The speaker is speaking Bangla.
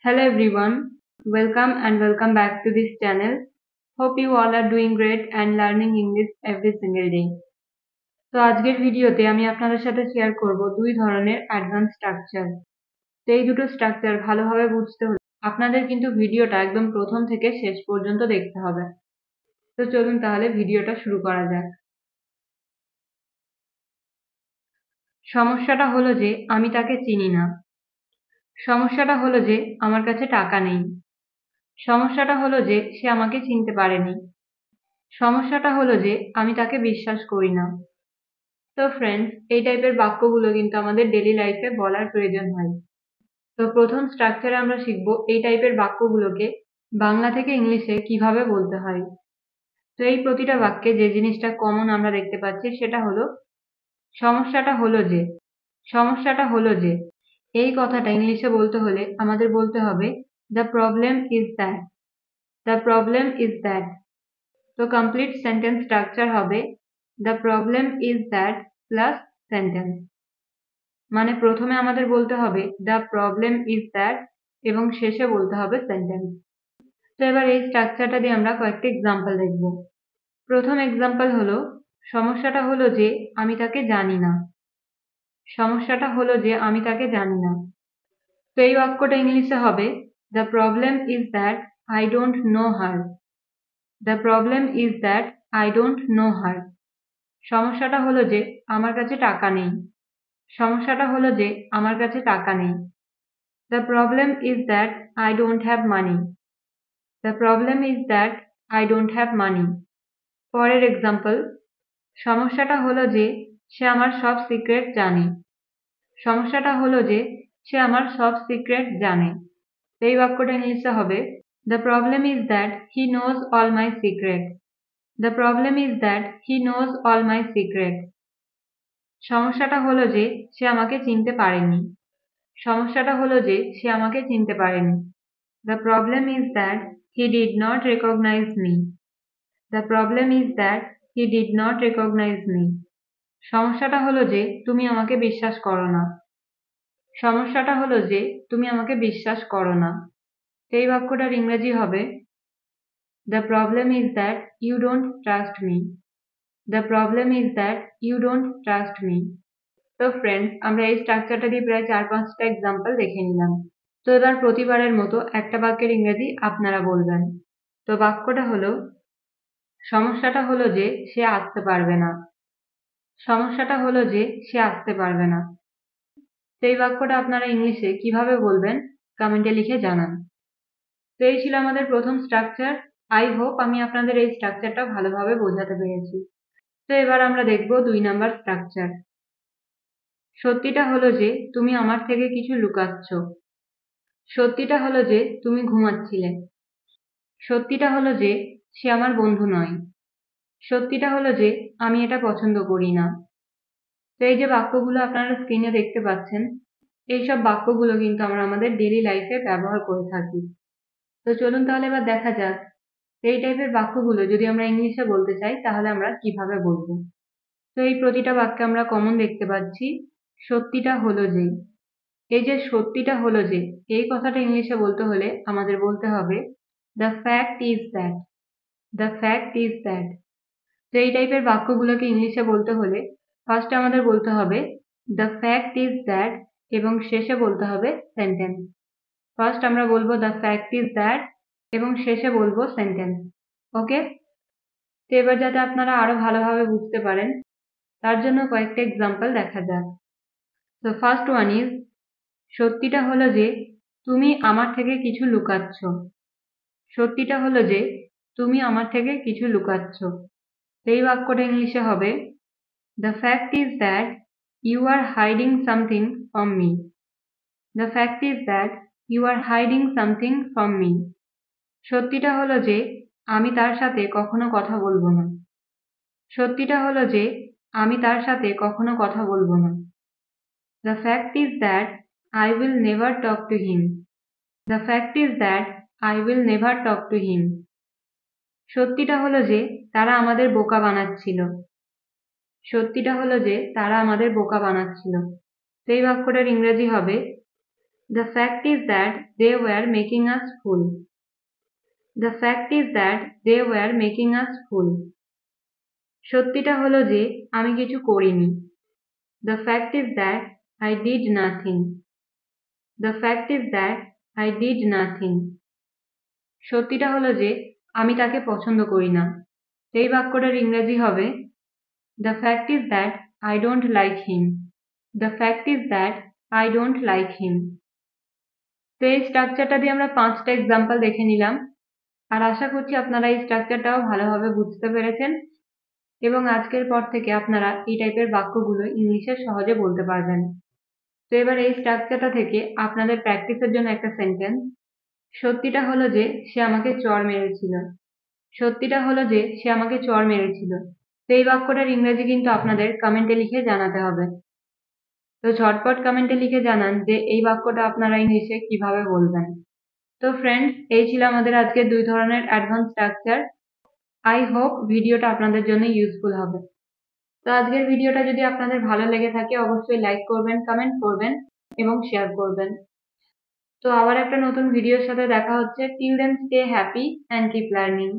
Hello everyone, welcome back to this channel. Hope you all are doing great and learning English every single day. তো আজকের ভিডিওতে আমি আপনাদের সাথে শেয়ার করব দুই ধরনের অ্যাডভান্স স্ট্রাকচার। তো এই দুটো স্ট্রাকচার ভালোভাবে বুঝতে হলে আপনাদের কিন্তু ভিডিওটা একদম প্রথম থেকে শেষ পর্যন্ত দেখতে হবে। তো চলুন তাহলে ভিডিওটা শুরু করা যাক। সমস্যাটা হলো যে আমি তাকে চিনি না। সমস্যাটা হলো যে আমার কাছে টাকা নেই। সমস্যাটা হলো যে সে আমাকে চিনতে পারেনি। সমস্যাটা হলো যে আমি তাকে বিশ্বাস করি না। তো ফ্রেন্ডস, এই টাইপের বাক্যগুলো কিন্তু আমাদের ডেইলি লাইফে বলার প্রয়োজন হয়। তো প্রথম স্ট্রাকচারে আমরা শিখবো এই টাইপের বাক্যগুলোকে বাংলা থেকে ইংলিশে কিভাবে বলতে হয়। তো এই প্রতিটা বাক্যে যে জিনিসটা কমন আমরা দেখতে পাচ্ছি সেটা হলো সমস্যাটা হলো যে। সমস্যাটা হলো যে এই কথাটা ইংলিশে বলতে হলে আমাদের বলতে হবে the problem is that. The problem is that. তো কমপ্লিট সেন্টেন্স স্ট্রাকচার হবে the problem is that plus sentence. মানে প্রথমে আমাদের বলতে হবে দ্য প্রবলেম ইজ দ্যাট এবং শেষে বলতে হবে সেন্টেন্স। তো এবার এই স্ট্রাকচারটা দিয়ে আমরা কয়েকটি এক্সাম্পল দেখব। প্রথম এক্সাম্পল হলো সমস্যাটা হলো যে আমি তাকে জানি না। সমস্যাটা হলো যে আমি তাকে জানি না। তো এই বাক্যটা ইংলিশে হবে the problem is that I don't know her. The problem is that I don't know her. সমস্যাটা হলো যে আমার কাছে টাকা নেই। সমস্যাটা হলো যে আমার কাছে টাকা নেই। The problem is that I don't have money. The problem is that I don't have money. পরের এক্সাম্পল সমস্যাটা হলো যে সে আমার সব সিক্রেট জানে। সমস্যাটা হলো যে সে আমার সব সিক্রেট জানে। এই বাক্যটা ইংলিশে হবে The problem is that he knows all my secrets. The problem is that he knows all my secrets. সমস্যাটা হলো যে সে আমাকে চিনতে পারেনি। সমস্যাটা হলো যে সে আমাকে চিনতে পারেনি। The problem is that he did not recognize me. The problem is that he did not recognize me. সমস্যাটা হলো যে তুমি আমাকে বিশ্বাস করো না। সমস্যাটা হলো যে তুমি আমাকে বিশ্বাস করো না। এই বাক্যটার ইংরেজি হবে The problem is that you don't trust me. The problem is that you don't trust me. তো ফ্রেন্ডস, আমরা এই স্ট্রাকচারটা দিয়ে প্রায় 4-5টা এক্সাম্পল দেখে নিলাম। তো এবার প্রতিবারের মতো একটা বাক্যের ইংরেজি আপনারা বলবেন। তো বাক্যটা হলো সমস্যাটা হলো যে সে আসতে পারবে না। সমস্যাটা হলো যে সে আসতে পারবে না। সেই বাক্যটা আপনারা ইংলিশে কিভাবে বলবেন কমেন্টে লিখে জানান। তো এই ছিল আমাদের প্রথম স্ট্রাকচার। আই হোপ আমি আপনাদের এই স্ট্রাকচারটা ভালোভাবে বোঝাতে পেরেছি। তো এবার আমরা দেখব 2 নাম্বার স্ট্রাকচার। সত্যিটা হলো যে তুমি আমার থেকে কিছু লুকাচ্ছ। সত্যিটা হলো যে তুমি ঘুমাচ্ছিলে। সত্যিটা হলো যে সে আমার বন্ধু নয়। সত্যিটা হলো যে আমি এটা পছন্দ করি না। তো এই যে বাক্যগুলো আপনারা স্ক্রিনে দেখতে পাচ্ছেন, এইসব বাক্যগুলো কিন্তু আমরা আমাদের ডেইলি লাইফে ব্যবহার করে থাকি। তো চলুন তাহলে এবার দেখা যাক এই টাইপের বাক্যগুলো যদি আমরা ইংলিশে বলতে চাই তাহলে আমরা কিভাবে বলবো। তো এই প্রতিটা বাক্যে আমরা কমন দেখতে পাচ্ছি সত্যিটা হলো যে। এই যে সত্যিটা হলো যে এই কথাটা ইংলিশে বলতে হলে আমাদের বলতে হবে the fact is that. The fact is that. তো এই টাইপের বাক্যগুলোকে ইংলিশে বলতে হলে ফার্স্টে আমাদের বলতে হবে দ্য ফ্যাক্ট ইজ দ্যাট এবং শেষে বলতে হবে সেন্টেন্স। ফার্স্ট আমরা বলবো দ্য ফ্যাক্ট ইজ দ্যাট এবং শেষে বলবো সেন্টেন্স। ওকে। তো এবার যাতে আপনারা আরো ভালোভাবে বুঝতে পারেন তার জন্য কয়েকটা এক্সাম্পল দেখা যাক। তো ফার্স্ট ওয়ান ইজ সত্যিটা হলো যে তুমি আমার থেকে কিছু লুকাচ্ছ। সত্যিটা হলো যে তুমি আমার থেকে কিছু লুকাচ্ছ। এই বাক্যটা ইংলিশে হবে The fact is that you are hiding something from me. The fact is that you are hiding something from me. সত্যিটা হলো যে আমি তার সাথে কখনো কথা বলবো না। সত্যিটা হলো যে আমি তার সাথে কখনো কথা বলবো না। The fact is that I will never talk to him. The fact is that I will never talk to him. সত্যিটা হলো যে তারা আমাদের বোকা বানাচ্ছিল। সত্যিটা হলো যে তারা আমাদের বোকা বানাচ্ছিল। তো এই বাক্যটার ইংরেজি হবে The fact is that they were making us fool. The fact is that they were making us fool. সত্যিটা হলো যে আমি কিছু করিনি। The fact is that I did nothing. The fact is that I did nothing. সত্যিটা হলো যে আমি তাকে পছন্দ করি না। এই বাক্যটার ইংরেজি হবে The fact is that I don't like him. The fact is that I don't like him. তো এই স্ট্রাকচারটা দিয়ে আমরা 5টা এক্সাম্পল দেখে নিলাম, আর আশা করছি আপনারা এই স্ট্রাকচারটাও ভালোভাবে বুঝতে পেরেছেন এবং আজকের পর থেকে আপনারা এই টাইপের বাক্যগুলো ইংলিশে সহজে বলতে পারবেন। তো এবার এই স্ট্রাকচারটা থেকে আপনাদের প্র্যাকটিসের জন্য একটা সেন্টেন্স। সত্যিটা হলো যে সে আমাকে চড় মেরেছিল। সত্যিটা হলো যে সে আমাকে চড় মেরেছিল। তো এই বাক্যটার ইংরেজি কিন্তু আপনাদের কমেন্টে লিখে জানাতে হবে। তো ঝটপট কমেন্টে লিখে জানান যে এই বাক্যটা আপনারা ইংলিশে কিভাবে বলবেন। তো ফ্রেন্ডস, এই ছিল আমাদের আজকে 2 ধরনের অ্যাডভান্স স্ট্রাকচার। আই হোপ ভিডিওটা আপনাদের জন্য ইউজফুল হবে। তো আজকের ভিডিওটা যদি আপনাদের ভালো লেগে থাকে অবশ্যই লাইক করবেন, কমেন্ট করবেন এবং শেয়ার করবেন। তো আবার একটা নতুন ভিডিওর সাথে দেখা হচ্ছে। Till then stay happy and keep learning.